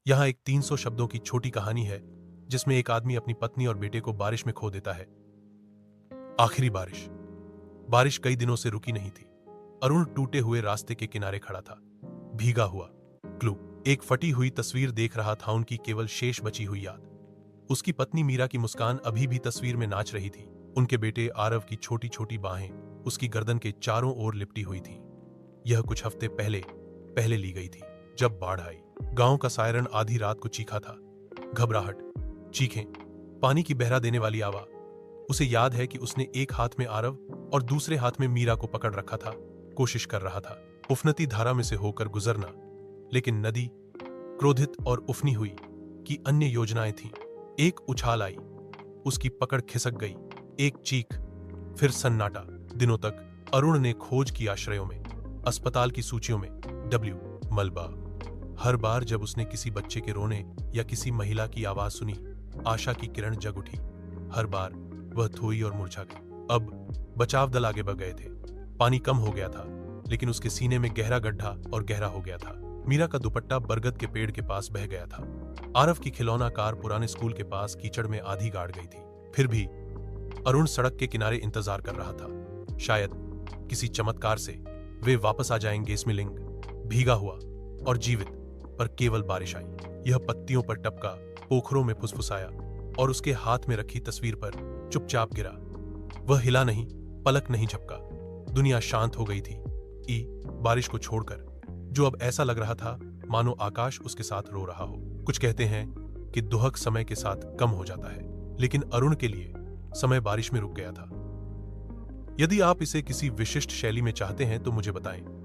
यहाँ एक 300 शब्दों की छोटी कहानी है जिसमें एक आदमी अपनी पत्नी और बेटे को बारिश में खो देता है। आखिरी बारिश। बारिश कई दिनों से रुकी नहीं थी। अरुण टूटे हुए रास्ते के किनारे खड़ा था, भीगा हुआ। क्लू, एक फटी हुई तस्वीर देख रहा था, उनकी केवल शेष बची हुई याद। उसकी पत्नी मीरा की मुस्कान अभी भी तस्वीर में नाच रही थी। उनके बेटे आरव की छोटी छोटी बाहें उसकी गर्दन के चारों ओर लिपटी हुई थीं। यह कुछ हफ्ते पहले ली गई थी, जब बाढ़ आई। गांव का सायरन आधी रात को चीखा था। घबराहट, चीखें, पानी की बहरा देने वाली आवाज। उसे याद है कि उसने एक हाथ में आरव और दूसरे हाथ में मीरा को पकड़ रखा था, कोशिश कर रहा था उफनती धारा में से होकर गुजरना। लेकिन नदी क्रोधित और उफनी हुई कि अन्य योजनाएं थीं। एक उछाल आई, उसकी पकड़ खिसक गई। एक चीख, फिर सन्नाटा। दिनों तक अरुण ने खोज की आश्रयों में, अस्पताल की सूचियों में, मलबा। हर बार जब उसने किसी बच्चे के रोने या किसी महिला की आवाज सुनी, आशा की किरण जग उठी। हर बार वह थोई और मुरझा गई। अब बचाव दल आगे बढ़ गए थे। पानी कम हो गया था, लेकिन उसके सीने में गहरा गड्ढा और गहरा हो गया था। मीरा का दुपट्टा बरगद के पेड़ के पास बह गया था। आरव की खिलौना कार पुराने स्कूल के पास कीचड़ में आधी गाड़ गई थी। फिर भी अरुण सड़क के किनारे इंतजार कर रहा था। शायद किसी चमत्कार से वे वापस आ जाएंगे। स्मिलिंग, भीगा हुआ और जीवित, पर केवल बारिश आई। यह पत्तियों पर टपका, पोखरों में फुसफुसाया और उसके हाथ में रखी तस्वीर पर चुपचाप गिरा। वह हिला नहीं, पलक नहीं झपका। दुनिया शांत हो गई थी, बारिश को छोड़कर, जो अब ऐसा लग रहा था मानो आकाश उसके साथ रो रहा हो। कुछ कहते हैं कि दुहक समय के साथ कम हो जाता है, लेकिन अरुण के लिए समय बारिश में रुक गया था। यदि आप इसे किसी विशिष्ट शैली में चाहते हैं तो मुझे बताएं।